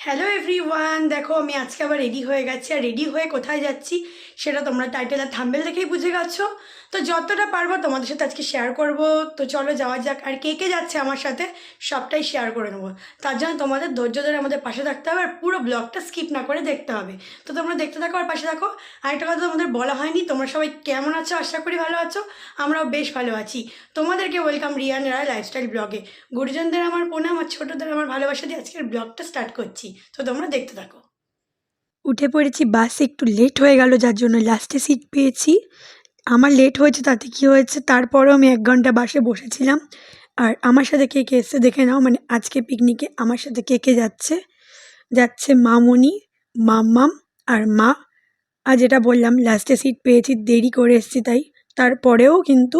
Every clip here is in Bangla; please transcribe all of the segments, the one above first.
হ্যালো এভরিওয়ান, দেখো আমি আজকে আবার রেডি হয়ে গেছি। আর রেডি হয়ে কোথায় যাচ্ছি সেটা তোমরা টাইটেল আর থাম্বনেল দেখেই বুঝে গেছো। তো যতটা পারবো তোমাদের সাথে আজকে শেয়ার করব। তো চলো যাওয়া যাক। আর কে কে যাচ্ছে আমার সাথে সবটাই শেয়ার করে নেবো। তার জন্য তোমাদের ধৈর্য ধরে আমাদের পাশে থাকতে হবে আর পুরো ব্লগটা স্কিপ না করে দেখতে হবে। তো তোমরা দেখতে থাকো আর পাশে থাকো। আরেকটা কথা তোমাদের বলা হয়নি, তোমরা সবাই কেমন আছো? আশা করি ভালো আছো। আমরাও বেশ ভালো আছি। তোমাদেরকে ওয়েলকাম রিয়ান রায় লাইফস্টাইল ব্লগে। গুরুজনদের আমার প্রণাম আর ছোটদের আমার ভালোবাসা দিয়ে আজকের ব্লগটা স্টার্ট করছি। তো তোমরা দেখতে থাকো। উঠে পড়েছি, বাসে একটু লেট হয়ে গেল যার জন্য লাস্টে সিট পেয়েছি। আমার লেট হয়েছে তাতে কি হয়েছে, তারপরেও আমি 1 ঘন্টা বাসে বসেছিলাম। আর আমার সাথে কে কে এসছে দেখে নাও। মানে আজকে পিকনিকে আমার সাথে কে কে যাচ্ছে যাচ্ছে মামনি, মাম্মাম আর মা। আর যেটা বললাম লাস্টে সিট পেয়েছি, দেরি করে এসেছি তাই। তারপরেও কিন্তু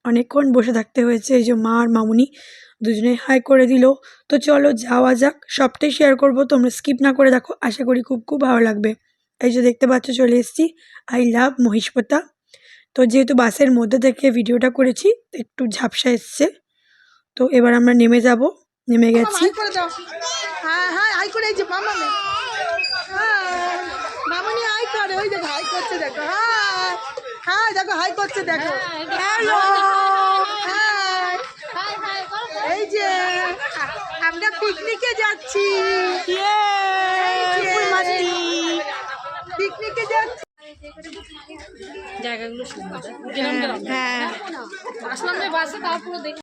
অনেকক্ষণ বসে থাকতে হয়েছে। এই যে মা আর মামুনি দুজনেই হাই করে দিল। তো চলো যাওয়া যাক, সবটাই শেয়ার করব, তোমরা স্কিপ না করে দেখো, আশা করি খুব খুব ভালো লাগবে। এই যে দেখতে পাচ্ছ চলে এসেছি আই লাভ মহিষপতা। তো যেহেতু বাসের মধ্যে থেকে ভিডিওটা করেছি একটু ঝাপসা এসছে। তো এবার আমরা নেমে যাব, নেমে গেছি। হ্যাঁ হ্যাঁ হাই করে এই যে মামামে হ্যাঁ মামনি হাই করে, ওই দেখো হাই করছে, দেখো হাই হাই দেখো হাই করছে, দেখো হ্যালো হাই। এই যে আমরা পিকনিকে যাচ্ছি, পিকনিকে যাচ্ছি।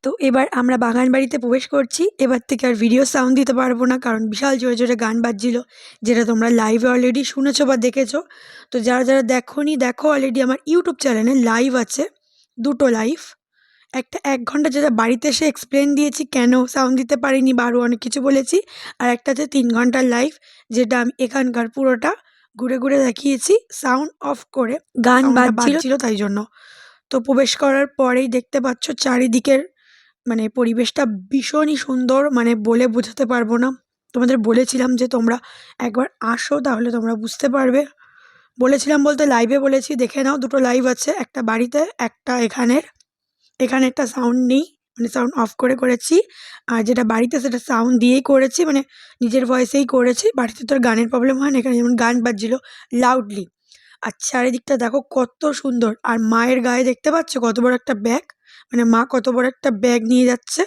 তো এবার আমরা বাগান বাড়িতে প্রবেশ করছি। এবার থেকে আর ভিডিও সাউন্ড দিতে পারবো না, কারণ বিশাল জোরে জোরে গান বাজছিল, যেটা তোমরা লাইভে অলরেডি শুনেছো বা দেখেছো। তো যারা যারা দেখোনি, দেখো অলরেডি আমার ইউটিউব চ্যানেলে লাইভ আছে, দুটো লাইভ। একটা 1 ঘন্টা যেটা বাড়িতে এসে এক্সপ্লেন দিয়েছি কেন সাউন্ড দিতে পারিনি বা আরও অনেক কিছু বলেছি। আর একটা আছে 3 ঘন্টার লাইভ, যেটা আমি এখানকার পুরোটা ঘুরে ঘুরে দেখিয়েছি সাউন্ড অফ করে, গান বাজছিল তাই জন্য। তো প্রবেশ করার পরেই দেখতে পাচ্ছ চারিদিকের মানে পরিবেশটা ভীষণই সুন্দর, মানে বলে বোঝাতে পারবো না। তোমাদের বলেছিলাম যে তোমরা একবার আসো, তাহলে তোমরা বুঝতে পারবে। বলেছিলাম বলতে লাইভে বলেছি, দেখে নাও, দুটো লাইভ আছে, একটা বাড়িতে একটা এখানের। এখানে একটা সাউন্ড নেই, মানে সাউন্ড অফ করে করেছি। আর যেটা বাড়িতে সেটা সাউন্ড দিয়েই করেছি, মানে নিজের ভয়েসেই করেছি। বাড়িতে তো আর গানের প্রবলেম হয় না, এখানে যেমন গান বাজছিল লাউডলি। আর চারিদিকটা দেখো কত সুন্দর। আর মায়ের গায়ে দেখতে পাচ্ছ কত বড় একটা ব্যাগ, মানে মা কত বড় একটা ব্যাগ নিয়ে যাচ্ছে।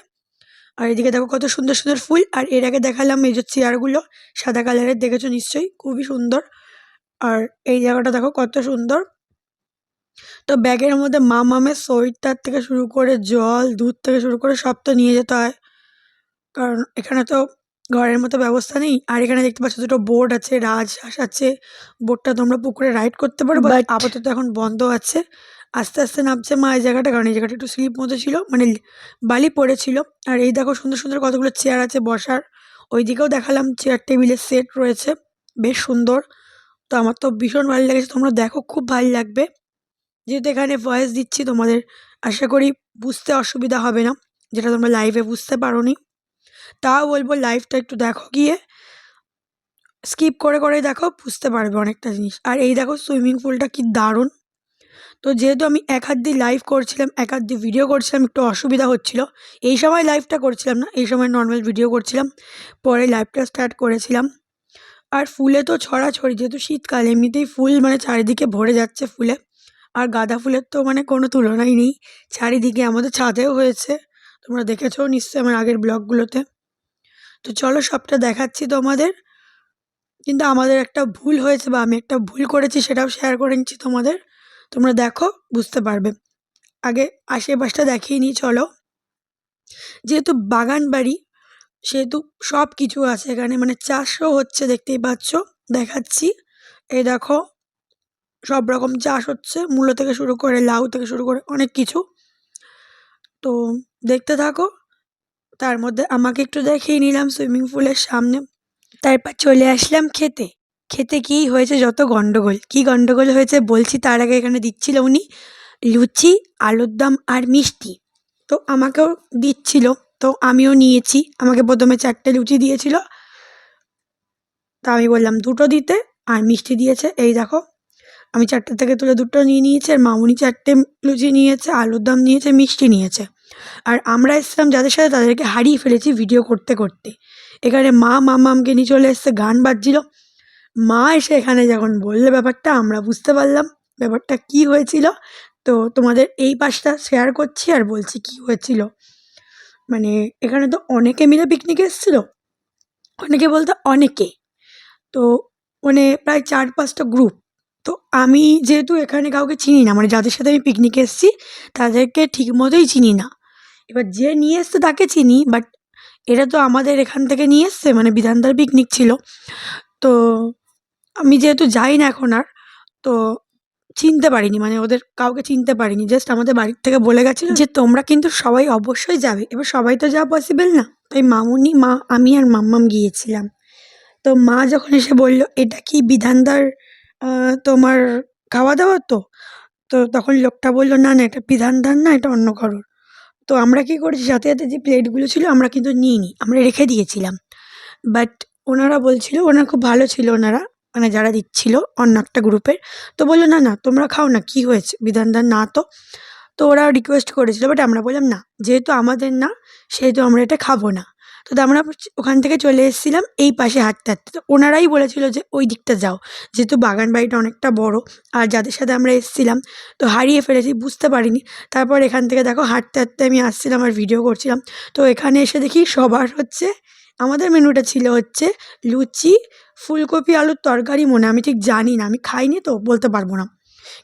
আর এদিকে দেখো কত সুন্দর সুন্দর ফুল। আর এর আগে দেখালাম এই যে চেয়ারগুলো সাদা কালারের, দেখেছো নিশ্চয়ই, খুবই সুন্দর। আর এই জায়গাটা দেখো কত সুন্দর। তো ব্যাগের মধ্যে মামামের সোয়েটার থেকে শুরু করে জল, দুধ থেকে শুরু করে সব তো নিয়ে যেতে হয়, কারণ এখানে তো ঘরের মতো ব্যবস্থা নেই। আর এখানে দেখতে পাচ্ছ দুটো বোট আছে, রাজহাঁস আছে। বোটটা তোমরা পুকুরে রাইড করতে পারো, বাট আপাতত এখন বন্ধ আছে। আস্তে আস্তে নামছে মা এই জায়গাটা, কারণ এই জায়গাটা একটু স্লিপ মতো ছিল, মানে বালি পড়েছিল। আর এই দেখো সুন্দর সুন্দর কতগুলো চেয়ার আছে বসার। ওইদিকেও দেখালাম চেয়ার টেবিলের সেট রয়েছে, বেশ সুন্দর। তো আমার তো ভীষণ ভালো লেগেছে, তোমরা দেখো খুব ভালো লাগবে। যেহেতু এখানে ভয়েস দিচ্ছি তোমাদের আশা করি বুঝতে অসুবিধা হবে না, যেটা তোমরা লাইভে বুঝতে পারোনি। তাও বলবো লাইভটা একটু দেখো, গিয়ে স্কিপ করে করে দেখো, বুঝতে পারবে অনেকটা জিনিস। আর এই দেখো সুইমিং পুলটা কি দারুণ। তো যেহেতু আমি এক হাত দিয়ে লাইভ করছিলাম, এক হাত দিয়ে ভিডিও করছিলাম, একটু অসুবিধা হচ্ছিল। এই সময় লাইভটা করছিলাম না, এই সময় নর্মাল ভিডিও করছিলাম, পরে লাইভটা স্টার্ট করেছিলাম। আর ফুলে তো ছড়াছড়ি, যেহেতু শীতকাল এমনিতেই ফুল মানে চারিদিকে ভরে যাচ্ছে ফুলে। আর গাঁদা ফুলের তো মানে কোনো তুলনাই নেই, চারিদিকে আমাদের ছাদেও হয়েছে, তোমরা দেখেছো নিশ্চয়ই আমার আগের ব্লগগুলোতে। তো চলো সবটা দেখাচ্ছি তোমাদের। কিন্তু আমাদের একটা ভুল হয়েছে, বা আমি একটা ভুল করেছি, সেটাও শেয়ার করে নিচ্ছি তোমাদের, তোমরা দেখো বুঝতে পারবে। আগে আশেপাশটা দেখিয়ে নিই চলো। যেহেতু বাগান বাড়ি, সেহেতু সব কিছু আছে এখানে, মানে চাষও হচ্ছে, দেখতেই পাচ্ছ, দেখাচ্ছি। এই দেখো সব রকম চাষ হচ্ছে, মূলো থেকে শুরু করে লাউ থেকে শুরু করে অনেক কিছু। তো দেখতে থাকো। তার মধ্যে আমাকে একটু দেখিয়ে নিলাম সুইমিং পুলের সামনে। তারপর চলে আসলাম খেতে। খেতে কী হয়েছে যত গন্ডগোল, কী গন্ডগোল হয়েছে বলছি, তার আগে এখানে দিচ্ছিল উনি লুচি, আলুর দম আর মিষ্টি। তো আমাকেও দিচ্ছিল, তো আমিও নিয়েছি। আমাকে প্রথমে 4টে লুচি দিয়েছিল, তা আমি বললাম 2টো দিতে, আর মিষ্টি দিয়েছে। এই দেখো আমি 4টে থেকে তুলে 2টো নিয়ে নিয়েছি, আর মামুনি 4টে লুচি নিয়েছে, আলুর দম নিয়েছে, মিষ্টি নিয়েছে। আর আমরা এসেছিলাম যাদের সাথে তাদেরকে হারিয়ে ফেলেছি ভিডিও করতে করতে। এখানে মা মামামকে নিয়ে চলে এসছে, গান বাজছিল। মা এসে এখানে যখন বললো ব্যাপারটা, আমরা বুঝতে পারলাম ব্যাপারটা কী হয়েছিল। তো তোমাদের এই পাশটা শেয়ার করছি আর বলছি কী হয়েছিল। মানে এখানে তো অনেকে মিলে পিকনিকে এসেছিলো, অনেকে বলতে অনেকে, তো মানে প্রায় 4-5টা গ্রুপ। তো আমি যেহেতু এখানে কাউকে চিনি না, মানে যাদের সাথে আমি পিকনিকে এসেছি তাদেরকে ঠিক মতোই চিনি না। এবার যে নিয়ে এসছে তাকে চিনি, বাট এরা তো আমাদের এখান থেকে নিয়ে এসছে, মানে বিধানদার পিকনিক ছিল। তো আমি যেহেতু যাই না এখন আর, তো চিনতে পারিনি, মানে ওদের কাউকে চিনতে পারিনি। জাস্ট আমাদের বাড়ির থেকে বলে গেছিলো যে তোমরা কিন্তু সবাই অবশ্যই যাবে। এবার সবাই তো যাওয়া পসিবল না, তাই মামুনি, মা, আমি আর মাম্মাম গিয়েছিলাম। তো মা যখন এসে বলল, "এটা কি বিধানদার তোমার খাওয়া দাওয়া তো?" তো তখন লোকটা বলল, "না, না, এটা বিধানদার না, এটা অন্য কারোর।" তো আমরা কী করেছি, সাথে সাথে যে প্লেটগুলো ছিল আমরা কিন্তু নিইনি, আমরা রেখে দিয়েছিলাম। বাট ওনারা বলছিল, ওনারা খুব ভালো ছিল ওনারা, মানে যারা দিচ্ছিল অন্য একটা গ্রুপের। তো বললো, "না, না, তোমরা খাও না, কী হয়েছে, বিধানদার না তো।" তো ওরা রিকোয়েস্ট করেছিল, বাট আমরা বললাম না, যেহেতু আমাদের না সেহেতু আমরা এটা খাবো না। তো আমরা ওখান থেকে চলে এসেছিলাম এই পাশে হাঁটতে হাঁটতে। তো ওনারাই বলেছিল যে ওই দিকটা যাও, যেহেতু বাগান বাড়িটা অনেকটা বড়। আর যাদের সাথে আমরা এসেছিলাম তো হারিয়ে ফেলেছি, বুঝতে পারিনি। তারপর এখান থেকে দেখো হাঁটতে হাঁটতে আমি আসছিলাম আর ভিডিও করছিলাম। তো এখানে এসে দেখি সবার হচ্ছে, আমাদের মেনুটা ছিল হচ্ছে লুচি, ফুলকপি আলুর তরকারি, মনে আমি ঠিক জানি না, আমি খাইনি তো বলতে পারবো না,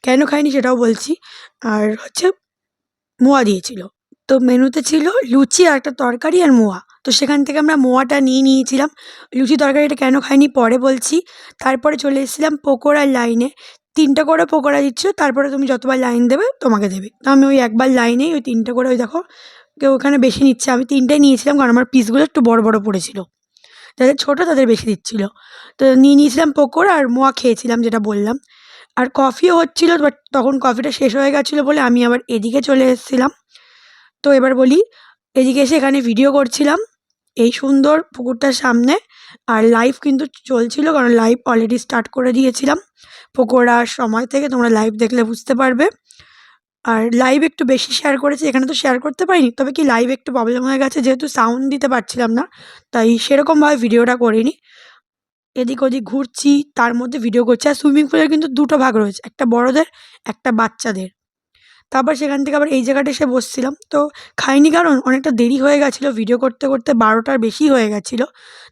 কেন খাইনি সেটাও বলছি। আর হচ্ছে মোয়া দিয়েছিল। তো মেনুতে ছিল লুচি আর একটা তরকারি আর মোয়া। তো সেখান থেকে আমরা মোয়াটা নিয়ে নিয়েছিলাম। লুচি তরকারিটা কেন খাইনি পরে বলছি। তারপরে চলে এসেছিলাম পকোড়ার লাইনে। ৩টে করে পকোড়া দিচ্ছিল, তারপরে তুমি যতবার লাইন দেবে তোমাকে দেবে। তো আমি ওই একবার লাইনেই ওই ৩টে করে, ওই দেখো কেউ ওখানে বেশি নিচ্ছে, আমি ৩টেই নিয়েছিলাম কারণ আমার পিসগুলো একটু বড় বড় পড়েছিল। যাদের ছোটো তাদের বেশি দিচ্ছিল। তো নিয়ে নিয়েছিলাম পকোড়া আর মোয়া খেয়েছিলাম যেটা বললাম। আর কফিও হচ্ছিল, বাট তখন কফিটা শেষ হয়ে গেছিলো বলে আমি আবার এদিকে চলে এসেছিলাম। তো এবার বলি, এদিকে এসে এখানে ভিডিও করছিলাম এই সুন্দর পুকুরটার সামনে। আর লাইভ কিন্তু চলছিল, কারণ লাইভ অলরেডি স্টার্ট করে দিয়েছিলাম পকোড়ার সময় থেকে, তোমরা লাইভ দেখলে বুঝতে পারবে। আর লাইভ একটু বেশি শেয়ার করেছি, এখানে তো শেয়ার করতে পারিনি, তবে কি লাইভ একটু প্রবলেম হয়ে গেছে, যেহেতু সাউন্ড দিতে পারছিলাম না, তাই সেরকমভাবে ভিডিওটা করিনি। এদিক ওদিক ঘুরছি, তার মধ্যে ভিডিও করছি। আর সুইমিং পুলের কিন্তু দুটো ভাগ রয়েছে, একটা বড়দের, একটা বাচ্চাদের। তারপর সেখান থেকে আবার এই জায়গাটা এসে বসছিলাম। তো খাইনি কারণ অনেকটা দেরি হয়ে গেছিলো, ভিডিও করতে করতে 12টার বেশি হয়ে গেছিলো।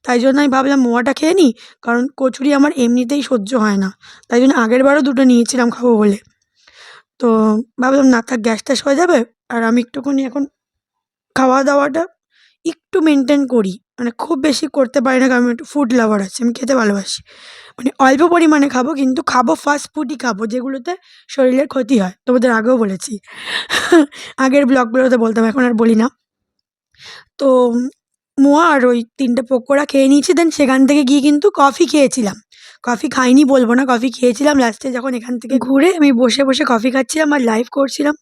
তাই জন্য আমি ভাবলাম মোয়াটা খেয়ে নিই, কারণ কচুরি আমার এমনিতেই সহ্য হয় না। তাই জন্য আগের বারও 2টো নিয়েছিলাম খাবো বলে। তো ভাবলাম না থাক, গ্যাস ট্যাস হয়ে যাবে। আর আমি একটুখানি এখন খাওয়া দাওয়াটা একটু মেনটেন করি, মানে খুব বেশি করতে পারি না, কারণ আমি একটু ফুড লাভার আছি, আমি খেতে ভালোবাসি। মানে অল্প পরিমাণে খাবো, কিন্তু খাবো ফাস্ট ফুডই খাবো, যেগুলোতে শরীরের ক্ষতি হয়। তোমাদের আগেও বলেছি, আগের ব্লগগুলোতে বলতাম, এখন আর বলি না। তো মোয়া আর ওই 3টে পকোড়া খেয়ে নিয়েছি, দেন সেখান থেকে গিয়ে কিন্তু কফি খেয়েছিলাম। কফি খাইনি বলবো না, কফি খেয়েছিলাম লাস্টে, যখন এখান থেকে ঘুরে আমি বসে বসে কফি খাচ্ছিলাম আর লাইভ করছিলাম।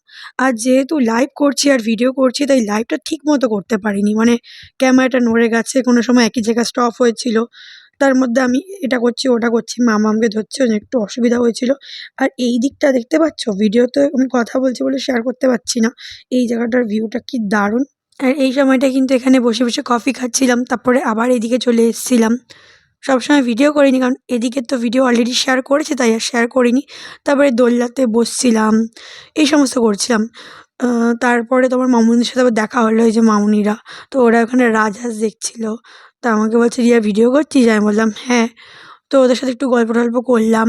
আর যেহেতু লাইভ করছি আর ভিডিও করছি, তাই লাইভটা ঠিক মতো করতে পারিনি, মানে ক্যামেরাটা নড়ে গেছে, কোনো সময় একই জায়গায় স্টপ হয়েছিল। তার মধ্যে আমি এটা করছি ওটা করছি, মামামকে ধরছে, ওই জন্য একটু অসুবিধা হয়েছিল। আর এই দিকটা দেখতে পাচ্ছ, ভিডিওতে আমি কথা বলছি বলে শেয়ার করতে পারছি না, এই জায়গাটার ভিউটা কি দারুণ। আর এই সময়টায় কিন্তু এখানে বসে বসে কফি খাচ্ছিলাম, তারপরে আবার এদিকে চলে এসেছিলাম। সবসময় ভিডিও করিনি, কারণ এদিকের তো ভিডিও অলরেডি শেয়ার করেছি, তাই আর শেয়ার করিনি। তারপরে দোলনাতে বসছিলাম, এই সমস্ত করছিলাম। তারপরে তোমার মামুনিদের সাথে আবার দেখা হলো, এই যে মামুনিরা, তো ওরা ওখানে রাজহাঁস দেখছিল। তা আমাকে বলছে, "রিয়া ভিডিও করছিস?" আমি বললাম, "হ্যাঁ।" তো ওদের সাথে একটু গল্প টল্প করলাম,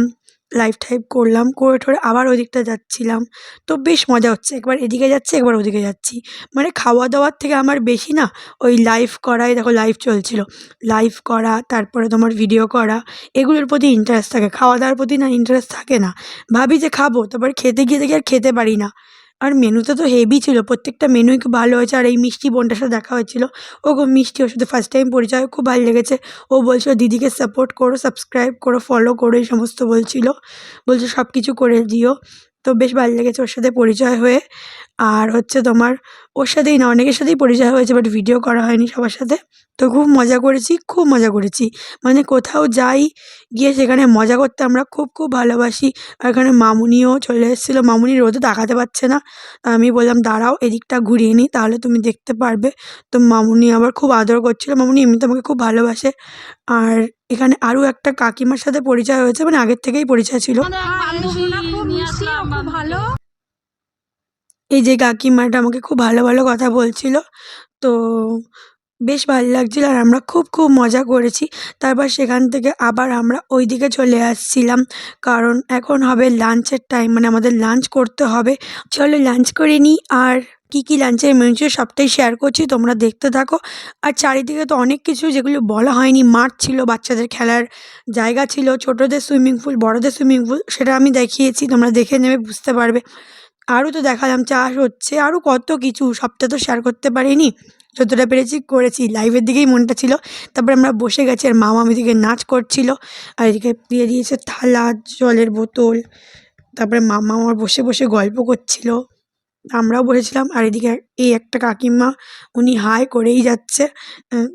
লাইভ টাইভ করলাম, করে ঠরে আবার ওই দিকটা যাচ্ছিলাম। তো বেশ মজা হচ্ছে, একবার এদিকে যাচ্ছি একবার ওদিকে যাচ্ছি। মানে খাওয়া দাওয়ার থেকে আমার বেশি না ওই লাইভ করাই, দেখো লাইভ চলছিল, লাইভ করা, তারপরে তোমার ভিডিও করা, এগুলোর প্রতি ইন্টারেস্ট থাকে। খাওয়া দাওয়ার প্রতি না ইন্টারেস্ট থাকে না, ভাবি যে খাবো, তারপরে খেতে গিয়ে দেখি আর খেতে পারি না। আর মেনুতে তো হেভি ছিল, প্রত্যেকটা মেনুই খুব ভালো হয়েছে। আর এই মিষ্টি বোনটার সাথে দেখা হয়েছিল, ও খুব মিষ্টি, ওর সাথে ফার্স্ট টাইম পরিচয়, খুব ভালো লেগেছে। ও বলছিল দিদিকে সাপোর্ট করো, সাবস্ক্রাইব করো, ফলো করো, এই সমস্ত বলছিল, বলছে সব কিছু করে দিও। তো বেশ ভালো লেগেছে ওর সাথে পরিচয় হয়ে। আর হচ্ছে তোমার ওর সাথেই না, অনেকের সাথেই পরিচয় হয়েছে, বাট ভিডিও করা হয়নি সবার সাথে। তো খুব মজা করেছি, খুব মজা করেছি। মানে কোথাও যাই, গিয়ে সেখানে মজা করতে আমরা খুব, খুব ভালোবাসি। আর এখানে মামুনিও চলে এসেছিলো। মামুনি রোদে তাকাতে পারছে না। আমি বললাম, "দাঁড়াও, এদিকটা ঘুরিয়ে নিই, তাহলে তুমি দেখতে পারবে।" তো মামুনি আবার খুব আদর করছিল। মামুনি এমনিতে আমাকে খুব ভালোবাসে। আর এখানে আরও একটা কাকিমার সাথে পরিচয় হয়েছে, মানে আগের থেকেই পরিচয় ছিল। এই যে কাকিমাটা আমাকে খুব ভালো, ভালো কথা বলছিল। তো বেশ ভাল লাগছিল আর আমরা খুব, খুব মজা করেছি। তারপর সেখান থেকে আবার আমরা ওইদিকে চলে আসছিলাম। কারণ এখন হবে লাঞ্চের টাইম, মানে আমাদের লাঞ্চ করতে হবে। চলো লাঞ্চ করে নিই। আর কী, কী লাঞ্চের মেনু ছিল সবটাই শেয়ার করছি, তোমরা দেখতে থাকো। আর চারিদিকে তো অনেক কিছু যেগুলো বলা হয়নি, মাঠ ছিল, বাচ্চাদের খেলার জায়গা ছিল, ছোটদের সুইমিং পুল, বড়দের সুইমিং পুল, সেটা আমি দেখিয়েছি, তোমরা দেখে নেবে, বুঝতে পারবে। আরও তো দেখালাম চাষ হচ্ছে, আরও কত কিছু, সবটা তো শেয়ার করতে পারিনি। যতটা পেরেছি করেছি, লাইভের দিকেই মনটা ছিল। তারপরে আমরা বসে গেছি আর মামা এদিকে নাচ করছিল, আর এদিকে দিয়ে দিয়েছে থালা, জলের বোতল। তারপরে মামা আমার বসে, বসে গল্প করছিল। আমরাও বসেছিলাম। আর এদিকে এই একটা কাকিমা, উনি হাই করেই যাচ্ছে।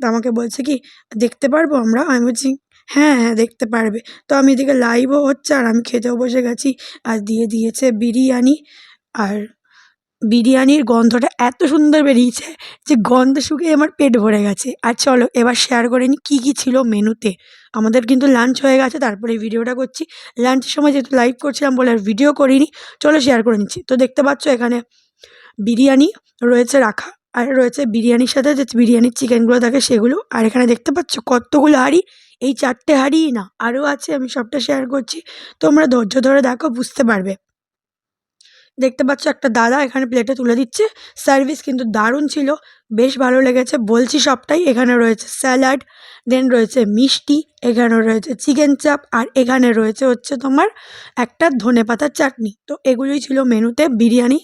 তো আমাকে বলছে কি, "দেখতে পারবো আমরা?" আমি বলছি, "হ্যাঁ, হ্যাঁ, দেখতে পারবে।" তো আমি এদিকে লাইভও হচ্ছে আর আমি খেতেও বসে গেছি। আর দিয়ে দিয়েছে বিরিয়ানি। আর বিরিয়ানির গন্ধটা এত সুন্দর বেরিয়েছে যে গন্ধ শুঁকেই আমার পেট ভরে গেছে। আর চলো এবার শেয়ার করে নিই কী, কী ছিল মেনুতে। আমাদের কিন্তু লাঞ্চ হয়ে গেছে, তারপরে এই ভিডিওটা করছি। লাঞ্চের সময় যেহেতু লাইভ করছিলাম বলে আর ভিডিও করিনি। চলো শেয়ার করে নিচ্ছি। তো দেখতে পাচ্ছ এখানে বিরিয়ানি রয়েছে রাখা। আর রয়েছে বিরিয়ানির সাথে যে বিরিয়ানির চিকেনগুলো থাকে সেগুলো। আর এখানে দেখতে পাচ্ছ কতগুলো হাঁড়ি। এই ৪ টে হাঁড়িই না, আরও আছে, আমি সবটা শেয়ার করছি। তোমরা ধৈর্য ধরে দেখো, বুঝতে পারবে। দেখতে পাচ্ছ একটা দাদা এখানে প্লেটে তুলে দিচ্ছে। সার্ভিস কিন্তু দারুণ ছিল, বেশ ভালো লেগেছে, বলছি সবটাই। এখানে রয়েছে স্যালাড, দেন রয়েছে মিষ্টি, এখানে রয়েছে চিকেন চাপ, আর এখানে রয়েছে হচ্ছে তোমার একটা ধনেপাতার চাটনি। তো এগুলোই ছিল মেনুতে। বিরিয়ানি,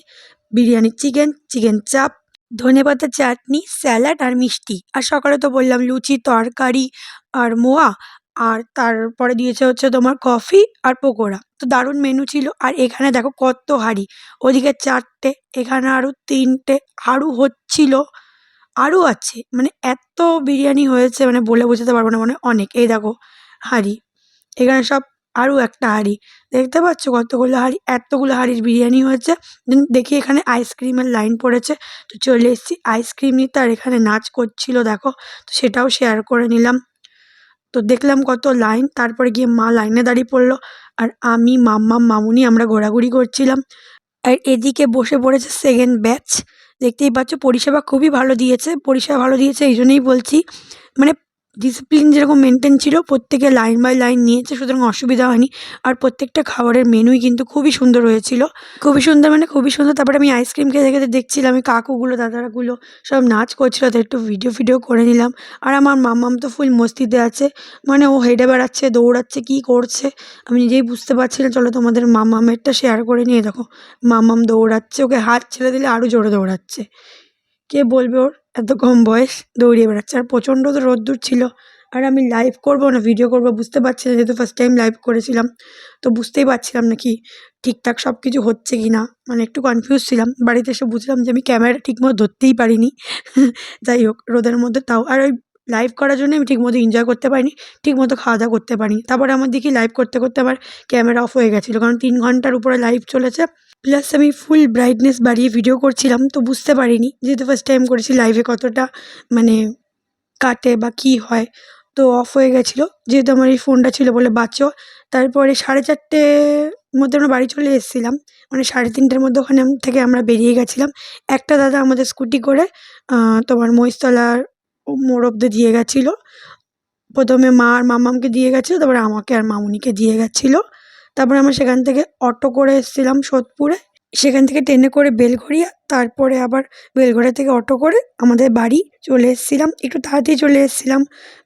বিরিয়ানির চিকেন, চিকেন চাপ, ধনেপাতার চাটনি, স্যালাড আর মিষ্টি। আর সকালে তো বললাম লুচি, তরকারি আর মোয়া। আর তারপরে দিয়েছে হচ্ছে তোমার কফি আর পকোড়া। তো দারুণ মেনু ছিল। আর এখানে দেখো কত হাঁড়ি, ওদিকে ৪ টে, এখানে আরও ৩ টে, আরও হচ্ছিল, আরও আছে। মানে এত বিরিয়ানি হয়েছে, মানে বলে বোঝাতে পারবো না, মানে অনেক। এই দেখো হাঁড়ি, এখানে সব, আরও একটা হাঁড়ি। দেখতে পাচ্ছ কতগুলো হাঁড়ি, এতগুলো হাঁড়ির বিরিয়ানি হয়েছে। দেন দেখি এখানে আইসক্রিমের লাইন পড়েছে। তো চলে এসেছি আইসক্রিম নিতে। আর এখানে নাচ করছিল দেখো, তো সেটাও শেয়ার করে নিলাম। তো দেখলাম কত লাইন, তারপরে গিয়ে মা লাইনে দাঁড়িয়ে পড়লো। আর আমি, মাম্মাম, মামুনি আমরা ঘোরাঘুরি করছিলাম। আর এদিকে বসে পড়েছে সেকেন্ড ব্যাচ। দেখতেই পাচ্ছ পরিষেবা খুবই ভালো দিয়েছে। পরিষেবা ভালো দিয়েছে এই জন্যই বলছি, মানে ডিসিপ্লিন যেরকম মেনটেন ছিল, প্রত্যেকে লাইন বাই লাইন নিয়েছে, সুতরাং অসুবিধা হয়নি। আর প্রত্যেকটা খাবারের মেনুই কিন্তু খুবই সুন্দর হয়েছিল, খুবই সুন্দর, মানে খুবই সুন্দর। তারপরে আমি আইসক্রিম খেতে, খেতে দেখছিলাম এই কাকুগুলো, দাদাগুলো সব নাচ করছিল, তো একটু ভিডিও ফিডিও করে নিলাম। আর আমার মাম্মাম তো ফুল মস্তিতে আছে, মানে ও হেঁটে বেড়াচ্ছে, দৌড়াচ্ছে, কী করছে আমি নিজেই বুঝতে পারছি না। চলো তোমাদের মাম্মামেরটা শেয়ার করে নিয়ে দেখো। মাম্মাম দৌড়াচ্ছে, ওকে হাত ছেড়ে দিলে আরও জোরে দৌড়াচ্ছে। কে বলবে ওর এত কম বয়স দৌড়িয়ে বেড়াচ্ছে। আর প্রচণ্ড তো রোদ্দুর ছিল। আর আমি লাইভ করবো না ভিডিও করবো বুঝতে পারছি না, যেহেতু ফার্স্ট টাইম লাইভ করেছিলাম। তো বুঝতেই পারছিলাম না কি ঠিকঠাক সব কিছু হচ্ছে কি না, মানে একটু কনফিউজ ছিলাম। বাড়িতে এসে বুঝলাম যে আমি ক্যামেরাটা ঠিকমতো ধরতেই পারিনি। যাই হোক, রোদের মধ্যে তাও। আর ওই লাইভ করার জন্য আমি ঠিকমতো এনজয় করতে পারিনি, ঠিকমতো খাওয়া দাওয়া করতে পারিনি। তারপরে আমার দেখি লাইভ করতে, করতে আমার ক্যামেরা অফ হয়ে গেছিলো, কারণ ৩ ঘন্টার উপরে লাইভ চলেছে। প্লাস আমি ফুল ব্রাইটনেস বাড়িয়ে ভিডিও করছিলাম, তো বুঝতে পারিনি, যেহেতু ফার্স্ট টাইম করেছি লাইভে কতটা মানে কাটে বা কী হয়। তো অফ হয়ে গেছিলো, যেহেতু আমার এই ফোনটা ছিল বলে বাঁচো। তারপরে 4:30 মধ্যে আমরা বাড়ি চলে এসেছিলাম, মানে 3:30 মধ্যে ওখানে থেকে আমরা বেরিয়ে গেছিলাম। একটা দাদা আমাদের স্কুটি করে তোমার মহিষতলার মোড় অব্দি দিয়ে গেছিলো। প্রথমে মা আর মামামকে দিয়ে গেছিলো, তারপরে আমাকে আর মামুনিকে দিয়ে গেছিলো। তারপরে আমরা সেখান থেকে অটো করে এসেছিলাম সোদপুরে, সেখান থেকে ট্রেনে করে বেলঘড়িয়া, তারপরে আবার বেলঘড়া থেকে অটো করে আমাদের বাড়ি চলে এসেছিলাম। একটু তাড়াতাড়ি চলে এসেছিলাম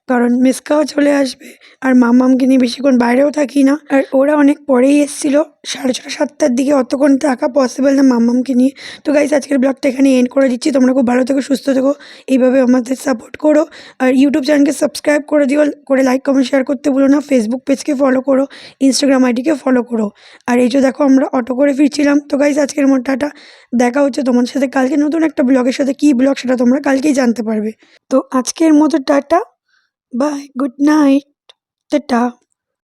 কারণ মিসকাও চলে আসবে আর মাম্মামকে নিয়ে বেশিক্ষণ বাইরেও থাকি না। আর ওরা অনেক পরেই এসেছিল, 6:30 7টার দিকে। অতক্ষণ থাকা পসিবল না মাম্মামকে নিয়ে। তো গাইস, আজকের ব্লগটা এখানে এন্ড করে দিচ্ছি। তোমরা খুব ভালো থেকো, সুস্থ থেকো, এইভাবে আমাদের সাপোর্ট করো। আর ইউটিউব চ্যানেলকে সাবস্ক্রাইব করে দিও, করে লাইক কমেন্ট শেয়ার করতে ভুলো না। ফেসবুক পেজকে ফলো করো, ইনস্টাগ্রাম আইডিকে ফলো করো। আর এই যে দেখো আমরা অটো করে ফিরছিলাম। তো গাইস, আজকের মতো টাটা। দেখা হচ্ছে তোমাদের সাথে কালকে নতুন একটা ব্লগের সাথে। কী ব্লগ সেটা তোমরা কালকেই জানতে পারবে। তো আজকের মতো tata, bye, good night, tata.